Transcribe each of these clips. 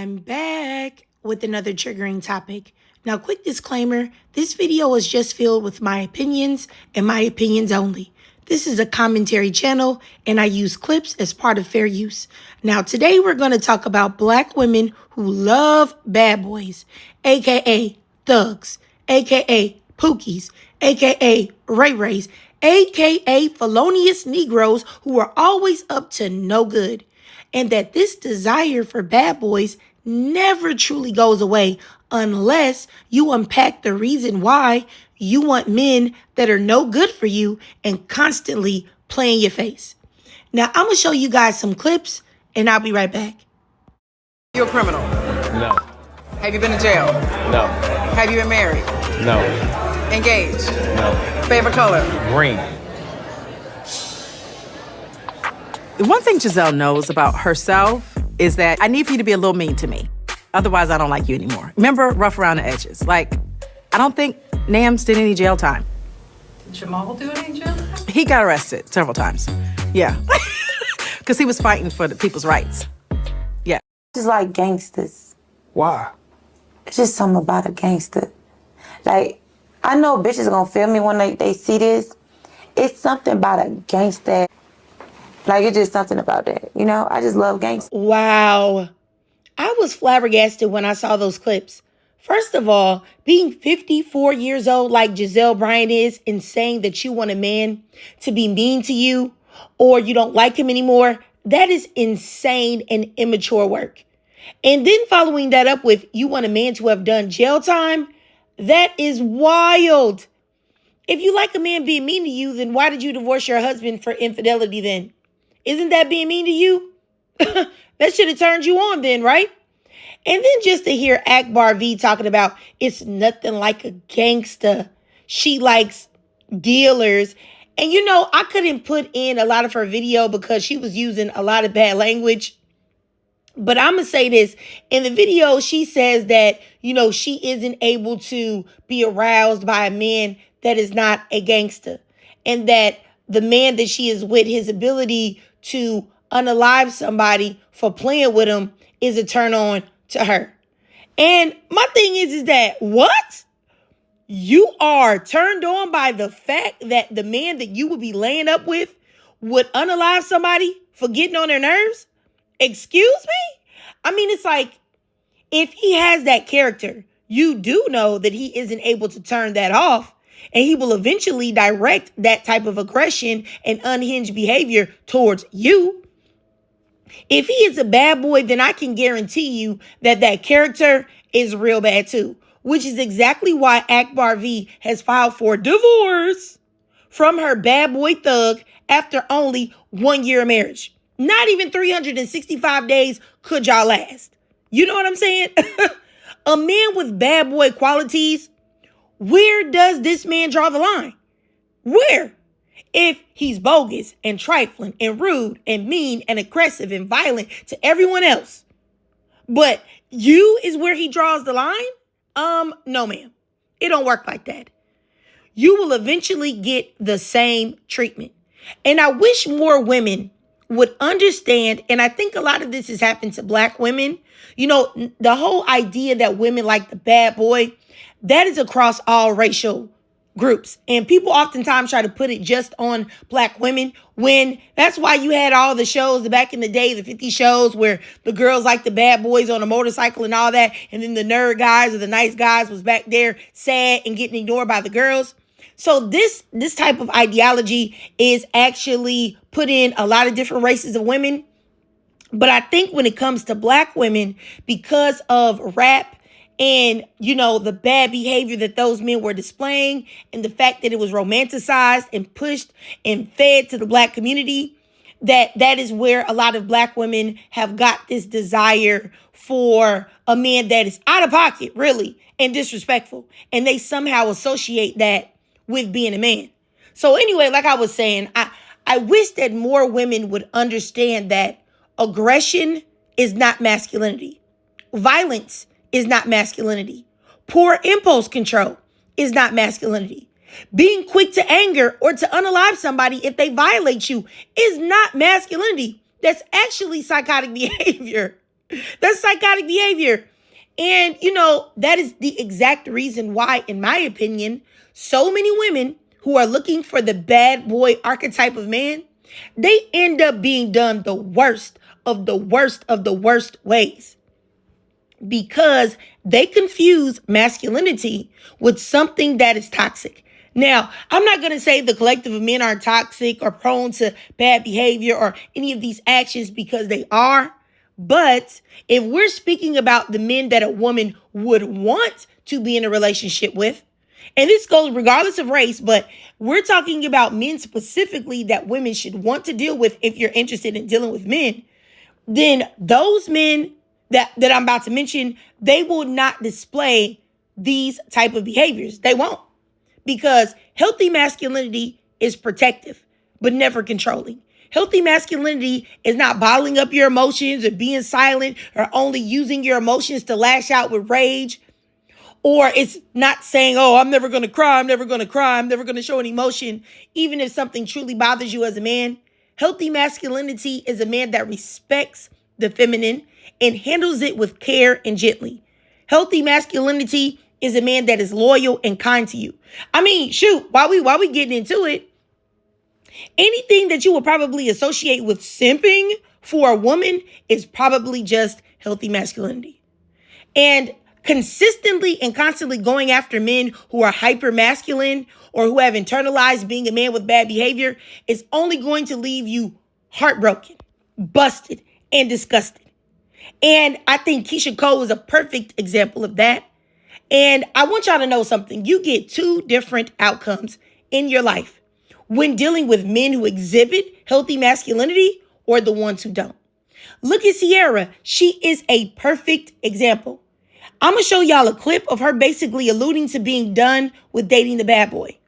I'm back with another triggering topic. Now, quick disclaimer, this video is just filled with my opinions and my opinions only. This is a commentary channel and I use clips as part of fair use. Now, today we're going to talk about Black women who love bad boys, aka thugs, aka pookies, aka ray-rays, aka felonious Negroes who are always up to no good. And that this desire for bad boys never truly goes away unless you unpack the reason why you want men that are no good for you and constantly play in your face. Now, I'm going to show you guys some clips and I'll be right back. You a criminal? No. Have you been to jail? No. Have you been married? No. Engaged? No. Favorite color? Green. The one thing Giselle knows about herself is that I need for you to be a little mean to me. Otherwise, I don't like you anymore. Remember, rough around the edges. Like, I don't think Nams did any jail time. Did Jamal do any jail time? He got arrested several times. Yeah. Because he was fighting for the people's rights. Yeah. Just like gangsters. Why? It's just something about a gangster. Like, I know bitches gonna feel me when they see this. It's something about a gangster. Like, it's just something about that. You know, I just love gangsters. Wow. I was flabbergasted when I saw those clips. First of all, being 54 years old like Giselle Bryant is and saying that you want a man to be mean to you or you don't like him anymore, that is insane and immature work. And then following that up with you want a man to have done jail time, that is wild. If you like a man being mean to you, then why did you divorce your husband for infidelity then? Isn't that being mean to you? That should have turned you on then, right? And then just to hear Akbar V talking about it's nothing like a gangster. She likes dealers. And you know, I couldn't put in a lot of her video because she was using a lot of bad language. But I'm going to say this. In the video, she says that, you know, she isn't able to be aroused by a man that is not a gangster. And that the man that she is with, his ability to unalive somebody for playing with him is a turn on to her. And my thing is that what? You are turned on by the fact that the man that you would be laying up with would unalive somebody for getting on their nerves? Excuse me? I mean, it's like, if he has that character, you do know that he isn't able to turn that off. And he will eventually direct that type of aggression and unhinged behavior towards you. If he is a bad boy, then I can guarantee you that that character is real bad too. Which is exactly why Akbar V has filed for divorce from her bad boy thug after only 1 year of marriage. Not even 365 days could y'all last. You know what I'm saying? A man with bad boy qualities, where does this man draw the line? Where? If he's bogus and trifling and rude and mean and aggressive and violent to everyone else, but you is where he draws the line? No, ma'am. It don't work like that. You will eventually get the same treatment. And I wish more women would understand, and I think a lot of this has happened to Black women. You know, the whole idea that women like the bad boy, that is across all racial groups. And people oftentimes try to put it just on Black women when that's why you had all the shows back in the day, the 50 shows where the girls like the bad boys on a motorcycle and all that. And then the nerd guys or the nice guys was back there sad and getting ignored by the girls. So this type of ideology is actually put in a lot of different races of women. But I think when it comes to Black women, because of rap and, you know, the bad behavior that those men were displaying and the fact that it was romanticized and pushed and fed to the Black community, that is where a lot of Black women have got this desire for a man that is out of pocket, really, and disrespectful. And they somehow associate that with being a man. So anyway, like I was saying, I wish that more women would understand that aggression is not masculinity. Violence is not masculinity. Poor impulse control is not masculinity. Being quick to anger or to unalive somebody if they violate you is not masculinity. That's actually psychotic behavior. That's psychotic behavior. And, that is the exact reason why, in my opinion, so many women who are looking for the bad boy archetype of man, they end up being done the worst of the worst of the worst ways because they confuse masculinity with something that is toxic. Now, I'm not going to say the collective of men are toxic or prone to bad behavior or any of these actions because they are. But if we're speaking about the men that a woman would want to be in a relationship with, and this goes regardless of race, but we're talking about men specifically that women should want to deal with if you're interested in dealing with men, then those men that I'm about to mention, they will not display these type of behaviors. They won't. Because healthy masculinity is protective, but never controlling. Healthy masculinity is not bottling up your emotions or being silent or only using your emotions to lash out with rage. Or it's not saying, oh, I'm never going to cry. I'm never going to cry. I'm never going to show an emotion, even if something truly bothers you as a man. Healthy masculinity is a man that respects the feminine and handles it with care and gently. Healthy masculinity is a man that is loyal and kind to you. I mean, shoot, while we getting into it, anything that you would probably associate with simping for a woman is probably just healthy masculinity. And consistently and constantly going after men who are hyper masculine or who have internalized being a man with bad behavior is only going to leave you heartbroken, busted, and disgusted. And I think Keisha Cole is a perfect example of that. And I want y'all to know something. You get two different outcomes in your life when dealing with men who exhibit healthy masculinity or the ones who don't. Look at Sierra. She is a perfect example. I'm going to show y'all a clip of her basically alluding to being done with dating the bad boy.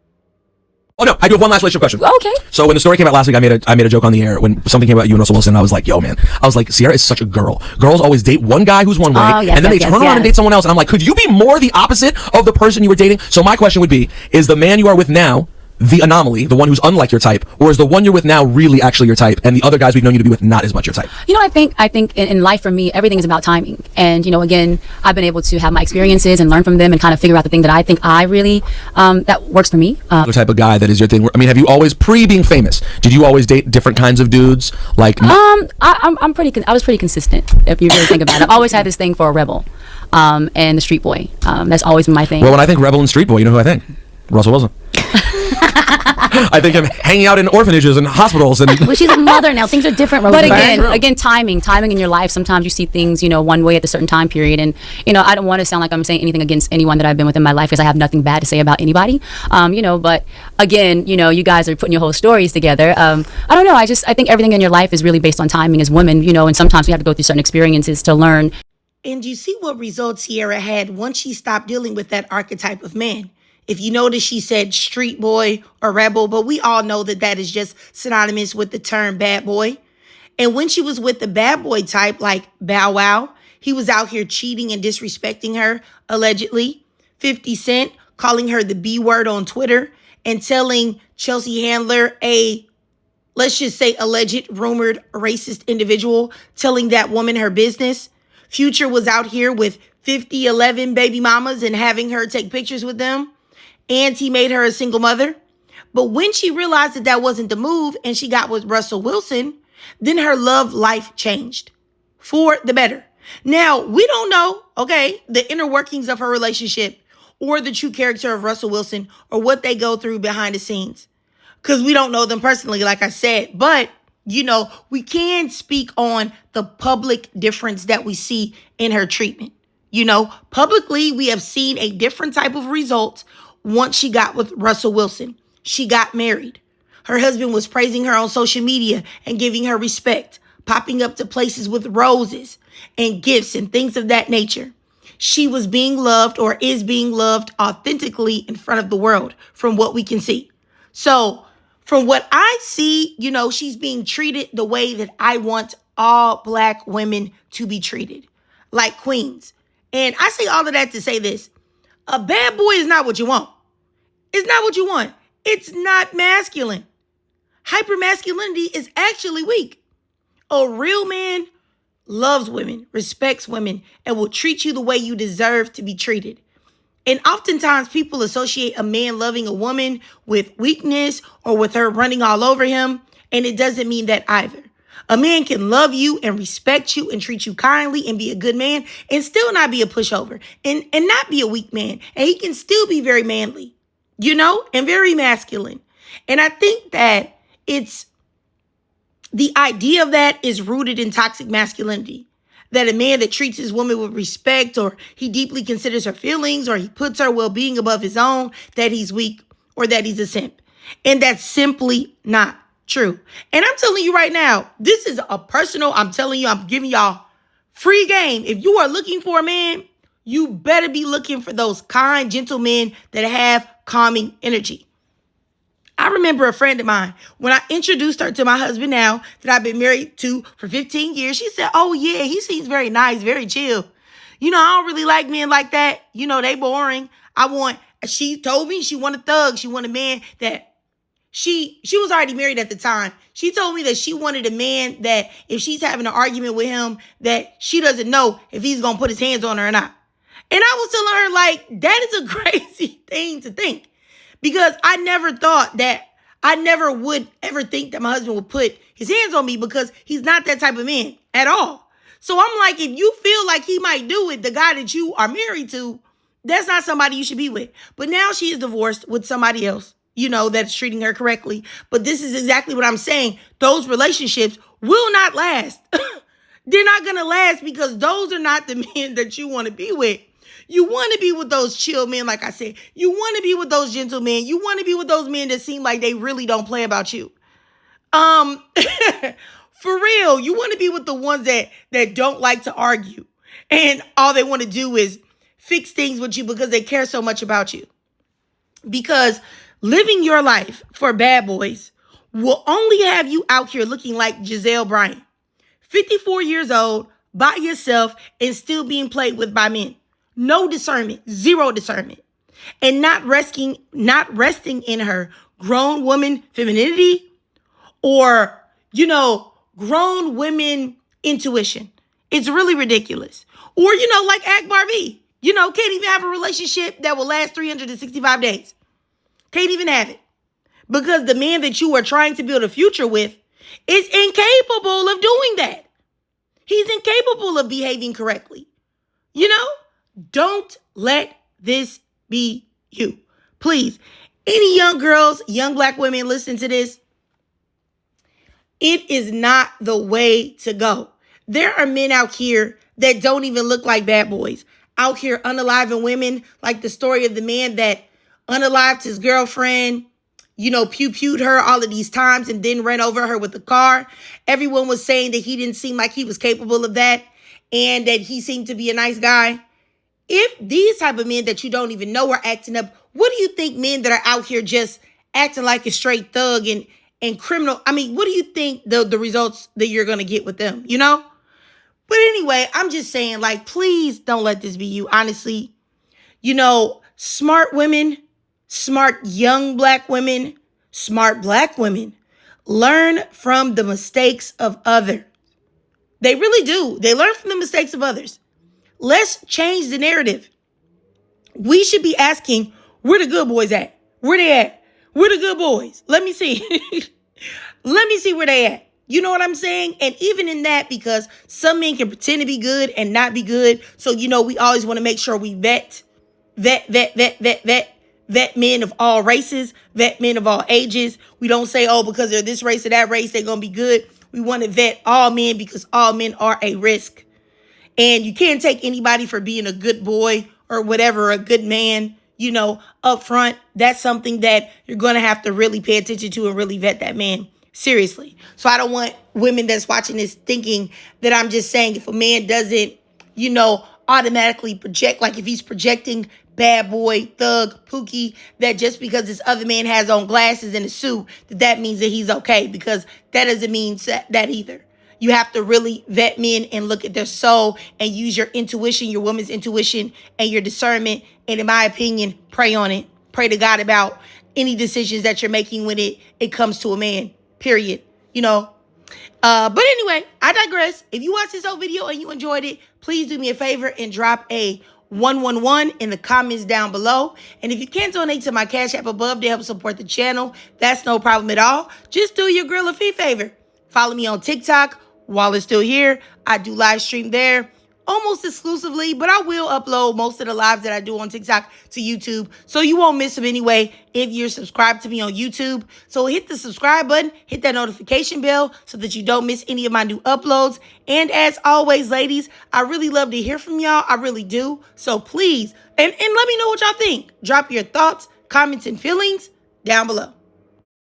Oh no, I do have one last relationship question. Okay. So when the story came out last week, I made a joke on the air when something came about you and Russell Wilson. I was like, yo man, I was like, Sierra is such a girl. Girls always date one guy who's one way, and then they turn around and date someone else. And I'm like, could you be more the opposite of the person you were dating? So my question would be, is the man you are with now the anomaly, the one who's unlike your type, or is the one you're with now really actually your type, and the other guys we've known you to be with not as much your type? I think in life for me, everything is about timing. And, again, I've been able to have my experiences and learn from them and kind of figure out the thing that I think I really, that works for me. The type of guy that is your thing. I mean, have you always, being famous, did you always date different kinds of dudes? Like, I was pretty consistent, if you really think about it. I've always had this thing for a rebel, and the street boy. That's always been my thing. Well, when I think rebel and street boy, you know who I think? Russell Wilson. I think him hanging out in orphanages and hospitals and well, she's a mother now. Things are different. But again, timing in your life. Sometimes you see things, one way at a certain time period, and I don't want to sound like I'm saying anything against anyone that I've been with in my life because I have nothing bad to say about anybody. But again, you guys are putting your whole stories together. I don't know. I think everything in your life is really based on timing as women, and sometimes we have to go through certain experiences to learn. And you see what results Sierra had once she stopped dealing with that archetype of man. If you notice, she said street boy or rebel, but we all know that that is just synonymous with the term bad boy. And when she was with the bad boy type, like Bow Wow, he was out here cheating and disrespecting her, allegedly. 50 Cent calling her the B word on Twitter and telling Chelsea Handler, let's just say alleged, rumored, racist individual, telling that woman her business. Future was out here with 11 baby mamas and having her take pictures with them. And he made her a single mother. But when she realized that that wasn't the move and she got with Russell Wilson, then her love life changed for the better. Now, we don't know, the inner workings of her relationship or the true character of Russell Wilson or what they go through behind the scenes because we don't know them personally, like I said. But, we can speak on the public difference that we see in her treatment. Publicly, we have seen a different type of result. Once she got with Russell Wilson, she got married. Her husband was praising her on social media and giving her respect, popping up to places with roses and gifts and things of that nature. She was being loved or is being loved authentically in front of the world from what we can see. So from what I see, she's being treated the way that I want all Black women to be treated, like queens. And I say all of that to say this. A bad boy is not what you want. It's not what you want. It's not masculine. Hypermasculinity is actually weak. A real man loves women, respects women, and will treat you the way you deserve to be treated. And oftentimes people associate a man loving a woman with weakness or with her running all over him, and it doesn't mean that either. A man can love you and respect you and treat you kindly and be a good man and still not be a pushover and not be a weak man. And he can still be very manly, and very masculine. And I think that the idea of that is rooted in toxic masculinity. That a man that treats his woman with respect, or he deeply considers her feelings, or he puts her well-being above his own, that he's weak or that he's a simp. And that's simply not true. And I'm telling you right now, this is I'm telling you, I'm giving y'all free game. If you are looking for a man, you better be looking for those kind, gentle men that have calming energy. I remember a friend of mine, when I introduced her to my husband now, that I've been married to for 15 years, she said, oh yeah, he seems very nice, very chill. I don't really like men like that. They boring. She told me she wanted a thug. She wanted a man that she was already married at the time. She told me that she wanted a man that if she's having an argument with him, that she doesn't know if he's going to put his hands on her or not. And I was telling her, like, that is a crazy thing to think. Because I never would ever think that my husband would put his hands on me, because he's not that type of man at all. So I'm like, if you feel like he might do it, the guy that you are married to, that's not somebody you should be with. But now she is divorced with somebody else, that's treating her correctly. But this is exactly what I'm saying. Those relationships will not last. They're not going to last, because those are not the men that you want to be with. You want to be with those chill men, like I said. You want to be with those gentle men. You want to be with those men that seem like they really don't play about you. For real, you want to be with the ones that don't like to argue. And all they want to do is fix things with you because they care so much about you. Because living your life for bad boys will only have you out here looking like Giselle Bryant. 54 years old, by yourself, and still being played with by men. No discernment, zero discernment, and not resting in her grown woman femininity or, grown women intuition. It's really ridiculous. Or, like Akbar V, can't even have a relationship that will last 365 days. Can't even have it. Because the man that you are trying to build a future with is incapable of doing that. He's incapable of behaving correctly. Don't let this be you. Please. Any young girls, young Black women listen to this. It is not the way to go. There are men out here that don't even look like bad boys. Out here unaliving women, like the story of the man that unalived his girlfriend, pew-pewed her all of these times and then ran over her with the car. Everyone was saying that he didn't seem like he was capable of that and that he seemed to be a nice guy. If these type of men that you don't even know are acting up, what do you think men that are out here just acting like a straight thug and criminal? I mean, what do you think the results that you're going to get with them, But anyway, I'm just saying, like, please don't let this be you. Honestly, smart women, smart young Black women, smart Black women learn from the mistakes of others. They really do. They learn from the mistakes of others. Let's change the narrative. We should be asking, where the good boys at? Where they at? Where the good boys? Let me see. Let me see where they at. You know what I'm saying? And even in that, because some men can pretend to be good and not be good. So, we always want to make sure we vet men of all races, vet men of all ages. We don't say, oh, because they're this race or that race, they're going to be good. We want to vet all men because all men are a risk. And you can't take anybody for being a good boy or whatever, a good man, up front. That's something that you're going to have to really pay attention to and really vet that man seriously. So I don't want women that's watching this thinking that I'm just saying if a man doesn't, automatically project, like if he's projecting bad boy, thug, pookie, that just because this other man has on glasses and a suit, that means that he's okay, because that doesn't mean that either. You have to really vet men and look at their soul and use your intuition, your woman's intuition and your discernment. And in my opinion, pray on it. Pray to God about any decisions that you're making when it comes to a man, period. But anyway, I digress. If you watched this whole video and you enjoyed it, please do me a favor and drop a 111 in the comments down below. And if you can donate to my Cash App above to help support the channel, that's no problem at all. Just do your girl a favor. Follow me on TikTok while it's still here. I do live stream there almost exclusively, but I will upload most of the lives that I do on TikTok to YouTube, so you won't miss them anyway if you're subscribed to me on YouTube. So hit the subscribe button, hit that notification bell so that you don't miss any of my new uploads. And as always, ladies, I really love to hear from y'all. I really do. So please, and let me know what y'all think. Drop your thoughts, comments, and feelings down below.